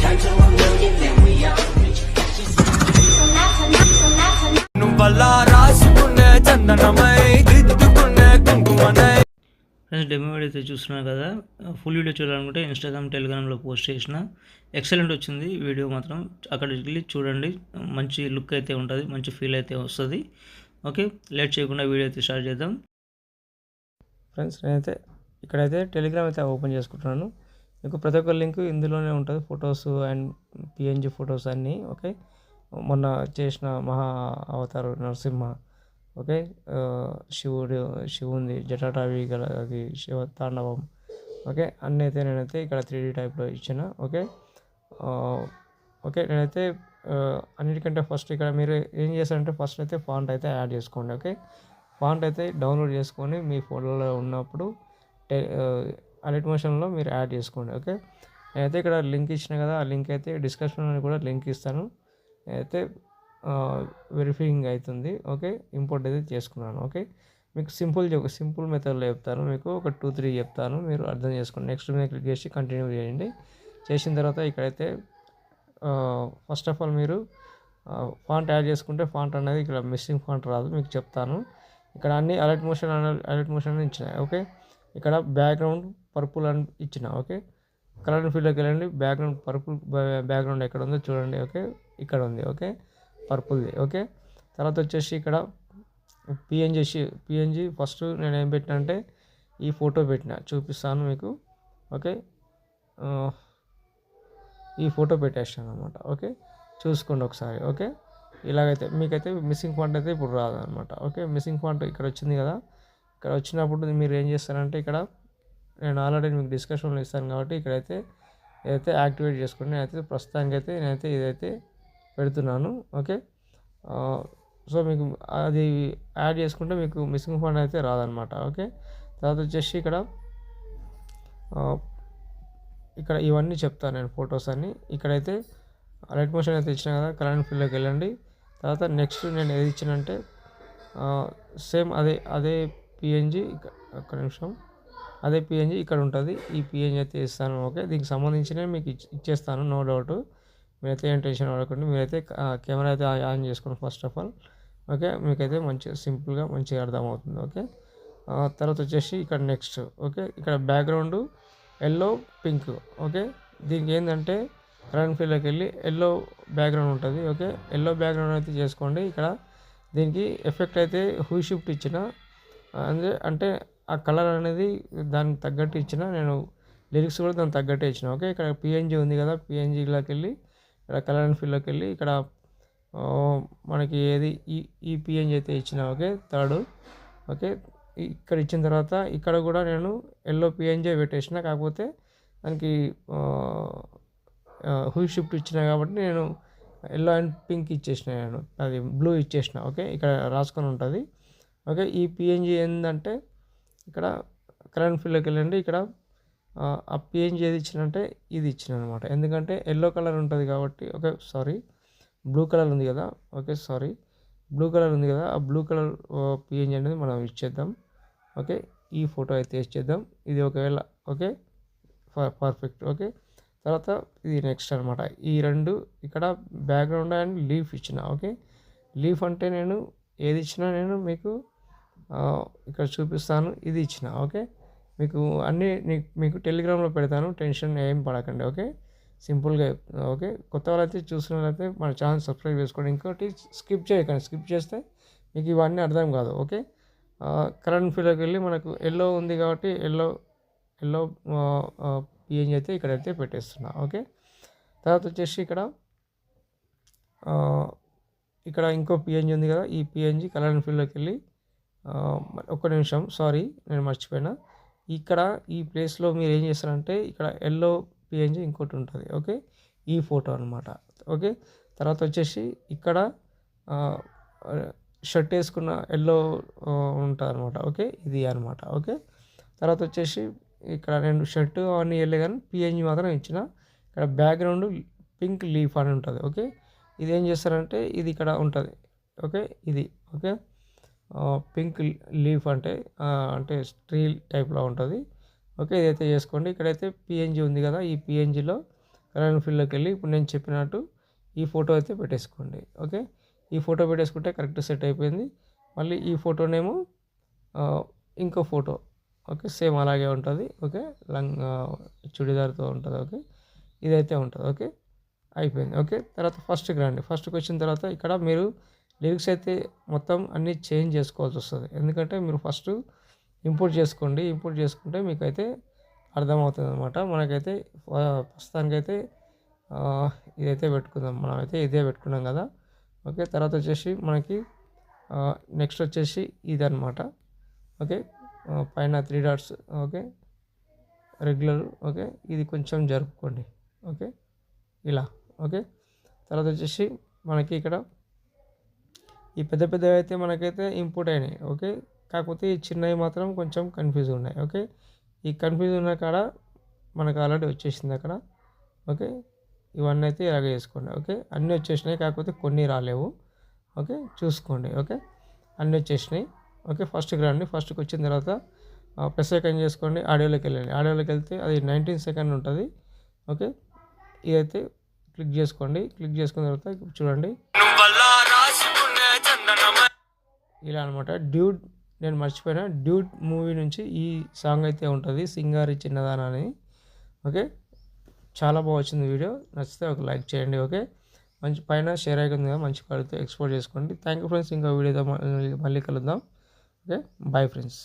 Friends demo video అయితే చూస్తున్నారు కదా, ఫుల్ వీడియో చూడాలనుకుంటే ఇన్స్టాగ్రామ్ టెలిగ్రామ్లో పోస్ట్ చేసిన ఎక్సలెంట్ వచ్చింది వీడియో మాత్రం. అక్కడికి వెళ్ళి చూడండి, మంచి లుక్ అయితే ఉంటుంది, మంచి ఫీల్ అయితే వస్తుంది. ఓకే, లేట్ చేయకుండా వీడియో అయితే స్టార్ట్ చేద్దాం. ఫ్రెండ్స్ నేనైతే ఇక్కడైతే టెలిగ్రామ్ అయితే ఓపెన్ చేసుకుంటున్నాను. మీకు ప్రతి ఒక్క లింక్ ఇందులోనే ఉంటుంది, ఫొటోస్ అండ్ పిఎన్జీ ఫొటోస్ అన్నీ. ఓకే, మొన్న చేసిన మహా అవతారు నరసింహ, ఓకే, శివుంది జటాటావి గల అది శివ తాండవం. ఓకే, అన్నీ అయితే నేనైతే ఇక్కడ 3D టైప్లో ఇచ్చిన. ఓకే ఓకే నేనైతే అన్నిటికంటే ఫస్ట్ ఇక్కడ మీరు ఏం చేస్తారంటే ఫస్ట్ అయితే ఫాంట్ అయితే యాడ్ చేసుకోండి. ఓకే, ఫాంట్ అయితే డౌన్లోడ్ చేసుకొని మీ ఫోన్లో ఉన్నప్పుడు అలర్ట్ మోషన్లో మీరు యాడ్ చేసుకోండి. ఓకే, నేనైతే ఇక్కడ లింక్ ఇచ్చిన కదా, ఆ లింక్ అయితే డిస్క్రిప్షన్లో కూడా లింక్ ఇస్తాను. అయితే వెరిఫైయింగ్ అవుతుంది. ఓకే, ఇంపోర్ట్ అయితే చేసుకున్నాను. ఓకే, మీకు సింపుల్ మెథడ్లో చెప్తాను, మీకు ఒక 2-3 చెప్తాను, మీరు అర్థం చేసుకోండి. నెక్స్ట్ మీద క్లిక్ చేసి కంటిన్యూ చేయండి. చేసిన తర్వాత ఇక్కడైతే ఫస్ట్ ఆఫ్ ఆల్ మీరు ఫాంట్ యాడ్ చేసుకుంటే ఫాంట్ అనేది ఇక్కడ మిస్సింగ్ ఫాంట్ రాదు, మీకు చెప్తాను. ఇక్కడ అన్ని అలర్ట్ మోషన్ ఇచ్చిన. ఓకే, ఇక్కడ బ్యాక్గ్రౌండ్ పర్పుల్ అని ఇచ్చిన. ఓకే, కలర్ అండ్ ఫీల్డ్లోకి వెళ్ళండి, బ్యాక్గ్రౌండ్ పర్పుల్ బ్యాక్గ్రౌండ్ ఎక్కడ ఉందో చూడండి. ఓకే, ఇక్కడ ఉంది. ఓకే, పర్పుల్ది. ఓకే, తర్వాత వచ్చేసి ఇక్కడ పిఎన్జీ ఫస్ట్ నేను ఏం పెట్టినా అంటే ఈ ఫోటో పెట్టిన, చూపిస్తాను మీకు. ఓకే, ఈ ఫోటో పెట్టేసాను అనమాట. ఓకే, చూసుకోండి ఒకసారి. ఓకే, ఇలాగైతే మీకైతే మిస్సింగ్ ఫాంట్ అయితే ఇప్పుడు రాదనమాట. ఓకే, మిస్సింగ్ ఫాంట్ ఇక్కడ వచ్చింది కదా, ఇక్కడ వచ్చినప్పుడు మీరు ఏం చేస్తారంటే ఇక్కడ నేను ఆల్రెడీ మీకు డిస్కషన్లో ఇస్తాను కాబట్టి ఇక్కడైతే ఏదైతే యాక్టివేట్ చేసుకోండి. నేనైతే ప్రస్తుతానికైతే నేనైతే ఇదైతే పెడుతున్నాను. ఓకే, సో మీకు అది యాడ్ చేసుకుంటే మీకు మిస్సింగ్ ఫాంట్ అయితే రాదనమాట. ఓకే, తర్వాత వచ్చేసి ఇక్కడ ఇవన్నీ చెప్తాను నేను, ఫొటోస్ అన్నీ. ఇక్కడైతే లైట్ మోషన్ అయితే ఇచ్చిన కదా, కలర్ అండ్ ఫీల్డ్లోకి వెళ్ళండి. తర్వాత నెక్స్ట్ నేను ఏది ఇచ్చినంటే సేమ్ అదే పిఎన్జీ, ఒక్క నిమిషం, అదే పిఎన్జీ ఇక్కడ ఉంటుంది. ఈ పిఎన్జీ అయితే ఇస్తాను. ఓకే, దీనికి సంబంధించిన మీకు ఇచ్చేస్తాను, నో డౌట్. మీరైతే ఏం టెన్షన్ పడకండి. మీరైతే కెమెరా అయితే ఆన్ చేసుకోండి ఫస్ట్ ఆఫ్ ఆల్. ఓకే, మీకైతే మంచిగా సింపుల్గా మంచిగా అర్థమవుతుంది. ఓకే, తర్వాత వచ్చేసి ఇక్కడ నెక్స్ట్. ఓకే, ఇక్కడ బ్యాక్గ్రౌండ్ ఎల్లో పింక్. ఓకే, దీనికి ఏంటంటే కలర్ ఫీల్డ్లోకి వెళ్ళి ఎల్లో బ్యాక్గ్రౌండ్ ఉంటుంది. ఓకే, ఎల్లో బ్యాక్గ్రౌండ్ అయితే చేసుకోండి. ఇక్కడ దీనికి ఎఫెక్ట్ అయితే హూ షిఫ్ట్ ఇచ్చిన, అంటే ఆ కలర్ అనేది దానికి తగ్గట్టు ఇచ్చిన, నేను లిరిక్స్ కూడా దానికి తగ్గట్టే ఇచ్చిన. ఓకే, ఇక్కడ పిఎన్జీ ఉంది కదా, పిఎన్జీలోకి వెళ్ళి ఇక్కడ కలర్ అండ్ ఫీల్డ్లోకి వెళ్ళి ఇక్కడ మనకి ఏది ఈ పిఎన్జీ అయితే ఇచ్చిన. Okay, third. ఓకే, ఇక్కడ ఇచ్చిన తర్వాత ఇక్కడ కూడా నేను ఎల్లో పిఎన్జీ పెట్టేసిన, కాకపోతే దానికి హూ షిఫ్ట్ ఇచ్చిన కాబట్టి నేను ఎల్లో అండ్ పింక్ ఇచ్చేసిన, నేను అది బ్లూ ఇచ్చేసిన. ఓకే, ఇక్కడ రాసుకొని ఉంటుంది. ఓకే, ఈ పిఎన్జీ ఏంటంటే ఇక్కడ కలర్ అండ్ ఫీల్డ్లోకి వెళ్ళండి, ఇక్కడ ఆ పిఎన్జీ ఏది ఇచ్చినంటే ఇది ఇచ్చిన అనమాట. ఎందుకంటే ఎల్లో కలర్ ఉంటుంది కాబట్టి. ఓకే, సారీ, బ్లూ కలర్ ఉంది కదా. ఓకే, సారీ, బ్లూ కలర్ ఉంది కదా, ఆ బ్లూ కలర్ పిఎన్జీ అనేది మనం ఇచ్చేద్దాం. ఓకే, ఈ ఫోటో అయితే ఇచ్చేద్దాం. ఇది ఒకవేళ ఓకే పర్ఫెక్ట్. ఓకే, తర్వాత ఇది నెక్స్ట్ అనమాట. ఈ రెండు ఇక్కడ బ్యాక్గ్రౌండ్ అండ్ లీఫ్ ఇచ్చిన. ఓకే, లీఫ్ అంటే నేను ఏది ఇచ్చినా నేను మీకు ఇక్కడ చూపిస్తాను, ఇది ఇచ్చిన. ఓకే, మీకు అన్నీ మీకు టెలిగ్రామ్లో పెడతాను, టెన్షన్ ఏం పడకండి. ఓకే, సింపుల్గా. ఓకే, కొత్త వాళ్ళైతే చూసినట్లయితే మన ఛానల్ సబ్స్క్రైబ్ చేసుకోండి. ఇంకోటి స్కిప్ చేయకండి, స్కిప్ చేస్తే మీకు ఇవన్నీ అర్థం కాదు. ఓకే, కరెంట్ ఫీల్డ్లోకి వెళ్ళి మనకు ఎల్లో ఉంది కాబట్టి ఎల్లో పిఎన్జీ అయితే ఇక్కడైతే పెట్టేస్తున్నా. ఓకే, తర్వాత వచ్చేసి ఇక్కడ ఇంకో పిఎన్జీ ఉంది కదా, ఈ పిఎన్జీ కలర్ అండ్ ఫీల్డ్లోకి వెళ్ళి ఒక్క నిమిషం, సారీ నేను మర్చిపోయినా. ఇక్కడ ఈ ప్లేస్లో మీరు ఏం చేస్తారంటే ఇక్కడ ఎల్లో పిఎన్జీ ఇంకోటి ఉంటుంది. ఓకే, ఈ ఫోటో అనమాట. ఓకే, తర్వాత వచ్చేసి ఇక్కడ షర్ట్ వేసుకున్న ఎల్లో ఉంటుంది అనమాట. ఓకే, ఇది అనమాట. ఓకే, తర్వాత వచ్చేసి ఇక్కడ నేను షర్టు అవన్నీ వెళ్ళే కానీ పిఎన్జీ మాత్రం ఇచ్చిన. ఇక్కడ బ్యాక్గ్రౌండ్ పింక్ లీఫ్ అని ఉంటుంది. ఓకే, ఇది ఏం చేస్తారంటే ఇది ఇక్కడ ఉంటుంది. ఓకే, ఇది ఓకే పింక్ లీఫ్ అంటే ట్రీ టైప్లో ఉంటుంది. ఓకే, ఇదైతే చేసుకోండి. ఇక్కడైతే పిఎన్జీ ఉంది కదా, ఈ పిఎన్జీలో కలర్ ఫీల్డ్లోకి వెళ్ళి ఇప్పుడు నేను చెప్పినట్టు ఈ ఫోటో అయితే పెట్టేసుకోండి. ఓకే, ఈ ఫోటో పెట్టేసుకుంటే కరెక్ట్ సెట్ అయిపోయింది. మళ్ళీ ఈ ఫోటోనేమో ఇంకో ఫోటో ఓకే సేమ్ అలాగే ఉంటుంది. ఓకే, చుడిదార్తో ఉంటుంది. ఓకే, ఇదైతే ఉంటుంది. ఓకే, అయిపోయింది. ఓకే, తర్వాత ఫస్ట్కి రండి. ఫస్ట్కి వచ్చిన తర్వాత ఇక్కడ మీరు లిరిక్స్ అయితే మొత్తం అన్నీ చేంజ్ చేసుకోవాల్సి వస్తుంది. ఎందుకంటే మీరు ఫస్ట్ ఇంపోర్ట్ చేసుకోండి. ఇంపోర్ట్ చేసుకుంటే మీకైతే అర్థమవుతుంది అనమాట. మనకైతే ప్రస్తుతానికైతే ఇదైతే పెట్టుకుందాం. మనమైతే ఇదే పెట్టుకున్నాం కదా. ఓకే, తర్వాత వచ్చేసి మనకి నెక్స్ట్ వచ్చేసి ఇదన్నమాట. ఓకే, పైన 3 డాట్స్. Okay, regular. ఓకే, ఇది కొంచెం జరుపుకోండి. ఓకే, ఇలా. ఓకే, తర్వాత వచ్చేసి మనకి ఇక్కడ ఈ పెద్ద పెద్దవి అయితే మనకైతే ఇంపోర్ట్ అయినాయి. ఓకే, కాకపోతే ఈ చిన్నవి మాత్రం కొంచెం కన్ఫ్యూజ్ ఉన్నాయి. ఓకే, ఈ కన్ఫ్యూజ్ ఉన్న కాడ మనకు ఆల్రెడీ వచ్చేసింది అక్కడ. ఓకే, ఇవన్నీ అయితే ఇలాగే చేసుకోండి. ఓకే, అన్నీ వచ్చేసినాయి, కాకపోతే కొన్ని రాలేవు. ఓకే, చూసుకోండి. ఓకే, అన్నీ వచ్చేసినాయి. ఓకే, ఫస్ట్కి రండి. ఫస్ట్కి వచ్చిన తర్వాత ప్లస్ ఐకాన్ చేసుకోండి. ఆడియోలోకి వెళ్ళండి. ఆడియోలోకి వెళ్తే అది 19 సెకండ్ ఉంటుంది. ఓకే, ఇదైతే క్లిక్ చేసుకోండి. క్లిక్ చేసుకున్న తర్వాత చూడండి ఇలా అనమాట. డ్యూడ్, నేను మర్చిపోయినా, డ్యూడ్ మూవీ నుంచి ఈ సాంగ్ అయితే ఉంటుంది, సింగారి చిన్నదాన అని. ఓకే, చాలా బాగా వచ్చింది వీడియో. నచ్చితే ఒక లైక్ చేయండి. ఓకే, మంచి పైన షేర్ అయిపోయింది కదా, మంచి క్వాలిటీతో ఎక్స్పోర్ట్ చేసుకోండి. Thank you friends. ఇంకా వీడియోతో మళ్ళీ కలుద్దాం. Okay, bye friends.